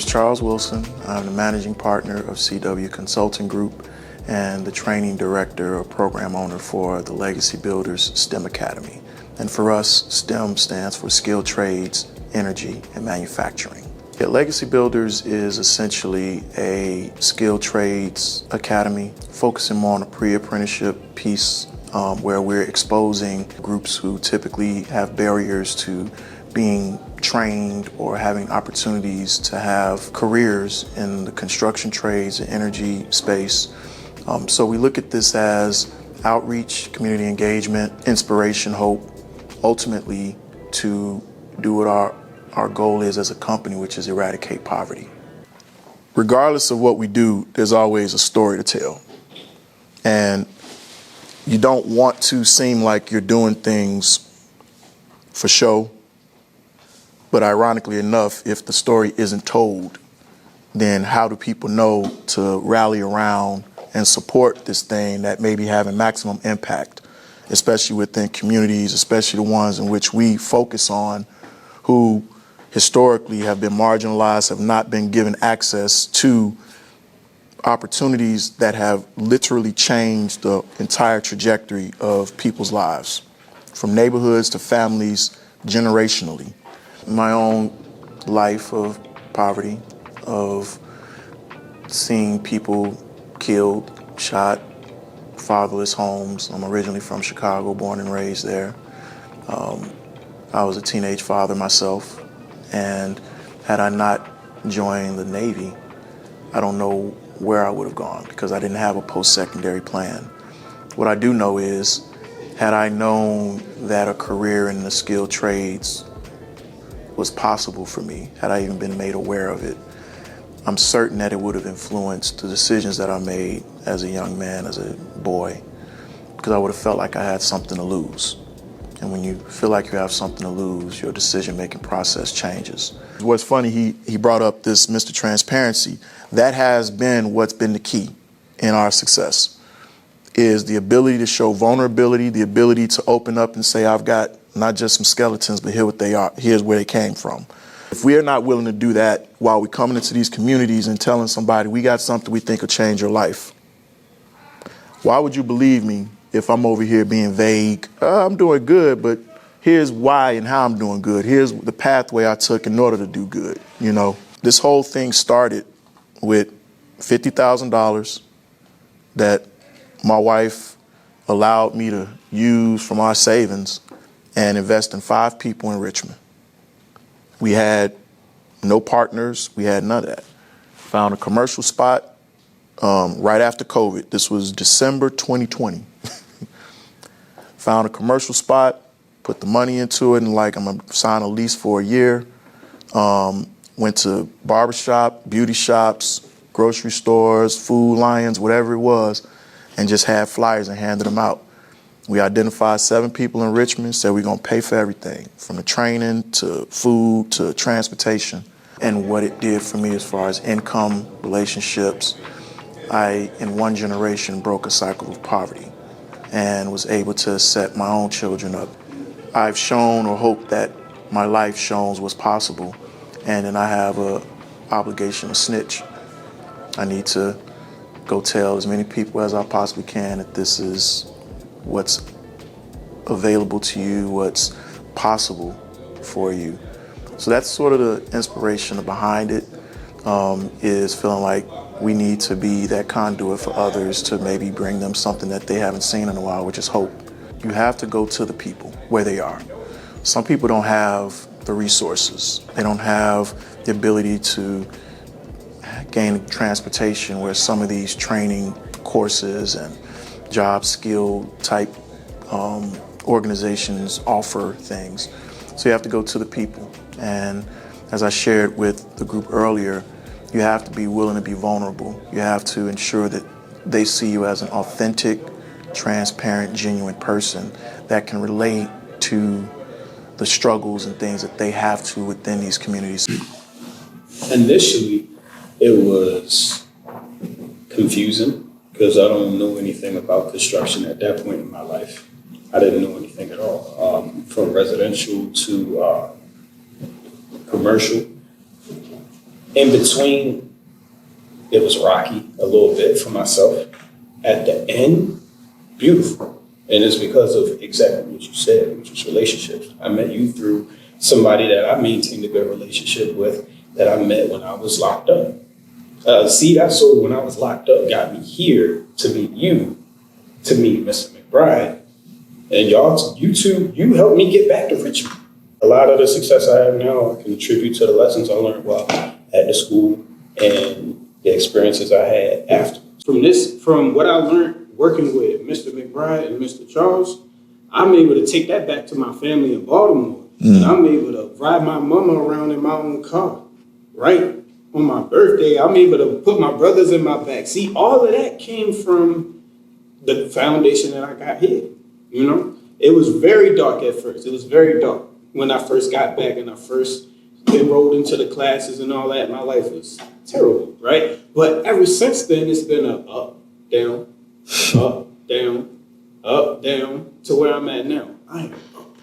is Charles Wilson. I'm the managing partner of CW Consulting Group and the training director or program owner for the Legacy Builders S.T.E.M Academy. And for us, STEM stands for Skilled Trades, Energy, and Manufacturing. Legacy Builders is essentially a skilled trades academy focusing more on a pre-apprenticeship piece where we're exposing groups who typically have barriers to being trained or having opportunities to have careers in the construction trades and energy space. So we look at this as outreach, community engagement, inspiration, hope, ultimately to do what our goal is as a company, which is eradicate poverty. Regardless of what we do, there's always a story to tell. And you don't want to seem like you're doing things for show. But ironically enough, if the story isn't told, then how do people know to rally around and support this thing that may be having maximum impact, especially within communities, especially the ones in which we focus on, who historically have been marginalized, have not been given access to opportunities that have literally changed the entire trajectory of people's lives, from neighborhoods to families, generationally. My own life of poverty, of seeing people killed, shot, fatherless homes. I'm originally from Chicago, born and raised there. I was a teenage father myself, and had I not joined the Navy, I don't know where I would have gone because I didn't have a post-secondary plan. What I do know is, had I known that a career in the skilled trades was possible for me, had I even been made aware of it, I'm certain that it would have influenced the decisions that I made as a young man, as a boy, because I would have felt like I had something to lose. And when you feel like you have something to lose, your decision-making process changes. What's funny, he brought up this Mr. Transparency. That has been what's been the key in our success, is the ability to show vulnerability, the ability to open up and say, I've got not just some skeletons, but here what they are, here's where they came from. If we are not willing to do that while we're coming into these communities and telling somebody we got something we think will change your life, why would you believe me if I'm over here being vague? I'm doing good, but here's why and how I'm doing good. Here's the pathway I took in order to do good. You know, this whole thing started with $50,000 that my wife allowed me to use from our savings and invest in 5 people in Richmond. We had no partners. We had none of that. Found a commercial spot right after COVID. This was December 2020. Found a commercial spot, put the money into it, and I'm gonna sign a lease for a year. Went to barbershop, beauty shops, grocery stores, Food Lions, whatever it was, and just had flyers and handed them out. We identified 7 people in Richmond, said we're gonna pay for everything, from the training to food to transportation. And what it did for me as far as income, relationships, I, in one generation, broke a cycle of poverty and was able to set my own children up. I've shown, or hoped that my life shows what's possible, and then I have an obligation to snitch. I need to go tell as many people as I possibly can that this is what's available to you, what's possible for you. So that's sort of the inspiration behind it, is feeling like we need to be that conduit for others to maybe bring them something that they haven't seen in a while, which is hope. You have to go to the people where they are. Some people don't have the resources. They don't have the ability to gain transportation where some of these training courses and job skill type organizations offer things. So you have to go to the people. And as I shared with the group earlier, you have to be willing to be vulnerable. You have to ensure that they see you as an authentic, transparent, genuine person that can relate to the struggles and things that they have to within these communities. Initially, it was confusing because I don't know anything about construction at that point in my life. I didn't know anything at all, from residential to commercial. In between, it was rocky a little bit for myself. At the end, beautiful. And it's because of exactly what you said, which was relationships. I met you through somebody that I maintained a good relationship with that I met when I was locked up. Seed I sowed when I was locked up got me here to meet you, to meet Mr. McBride. And you two, you helped me get back to Richmond. A lot of the success I have now, I can attribute to the lessons I learned while at the school and the experiences I had after. From what I learned working with Mr. McBride and Mr. Charles, I'm able to take that back to my family in Baltimore. And I'm able to ride my mama around in my own car, right? On my birthday, I'm able to put my brothers in my back. See, all of that came from the foundation that I got here, you know? It was very dark at first. It was very dark when I first got back and I first enrolled into the classes and all that. My life was terrible, right? But ever since then, it's been a up, down, up, down, to where I'm at now. I am up.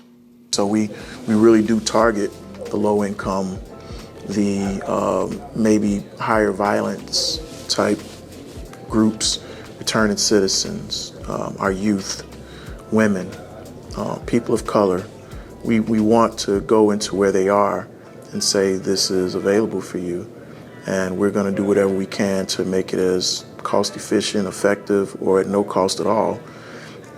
So we really do target the low income, the maybe higher violence type groups, returning citizens, our youth, women, people of color. We want to go into where they are and say this is available for you, and we're going to do whatever we can to make it as cost efficient, effective, or at no cost at all,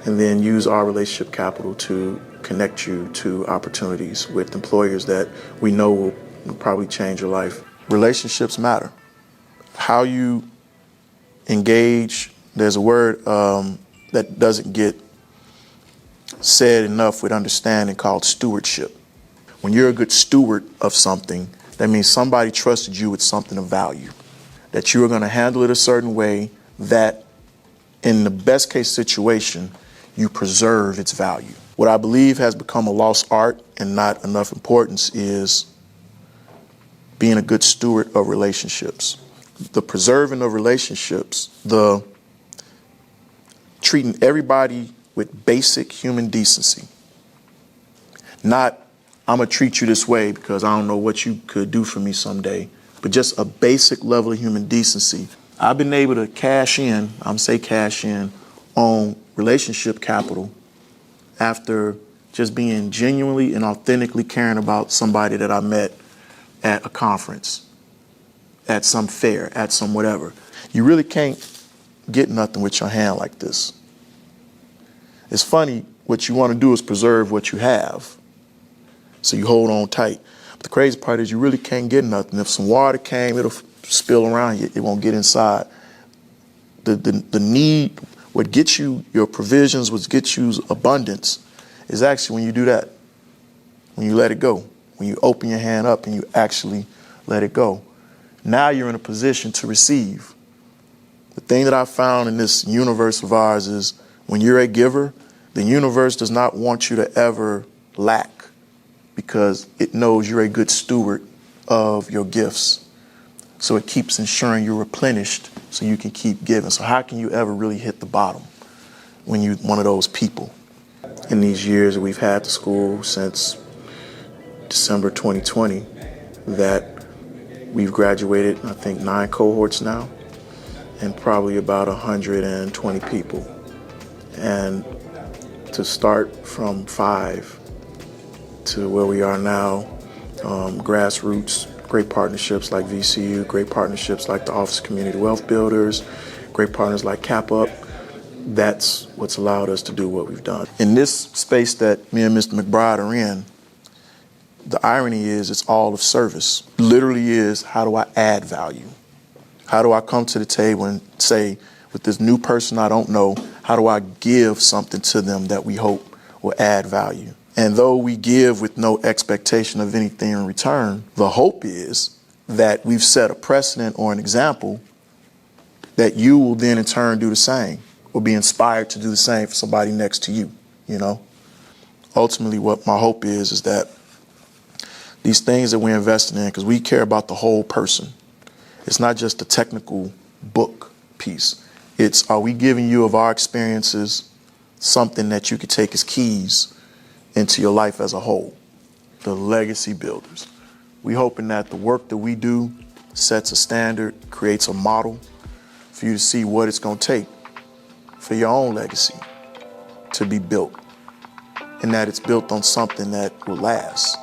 and then use our relationship capital to connect you to opportunities with employers that we know will probably change your life. Relationships matter. How you engage, there's a word that doesn't get said enough with understanding called stewardship. When you're a good steward of something, that means somebody trusted you with something of value, that you are going to handle it a certain way that in the best case situation, you preserve its value. What I believe has become a lost art and not enough importance is being a good steward of relationships. The preserving of relationships, the treating everybody with basic human decency. Not, I'm gonna treat you this way because I don't know what you could do for me someday, but just a basic level of human decency. I've been able to cash in on relationship capital after just being genuinely and authentically caring about somebody that I met at a conference, at some fair, at some whatever. You really can't get nothing with your hand like this. It's funny, what you want to do is preserve what you have. So you hold on tight. But the crazy part is you really can't get nothing. If some water came, it'll spill around you. It won't get inside. The need, what gets you your provisions, what gets you abundance, is actually when you do that. When you let it go. When you open your hand up and you actually let it go. Now you're in a position to receive. The thing that I found in this universe of ours is when you're a giver, the universe does not want you to ever lack because it knows you're a good steward of your gifts. So it keeps ensuring you're replenished so you can keep giving. So how can you ever really hit the bottom when you're one of those people? In these years that we've had the school since December 2020, that we've graduated, I think, 9 cohorts now, and probably about 120 people. And to start from 5 to where we are now, grassroots, great partnerships like VCU, great partnerships like the Office of Community Wealth Builders, great partners like CapUp. That's what's allowed us to do what we've done. In this space that me and Mr. McBride are in, the irony is it's all of service. Literally is, how do I add value? How do I come to the table and say, with this new person I don't know, how do I give something to them that we hope will add value? And though we give with no expectation of anything in return, the hope is that we've set a precedent or an example that you will then in turn do the same or be inspired to do the same for somebody next to you, you know? Ultimately, what my hope is that these things that we're investing in, because we care about the whole person. It's not just the technical book piece. It's, are we giving you of our experiences something that you could take as keys into your life as a whole? The legacy builders. We hoping that the work that we do sets a standard, creates a model for you to see what it's going to take for your own legacy to be built, and that it's built on something that will last.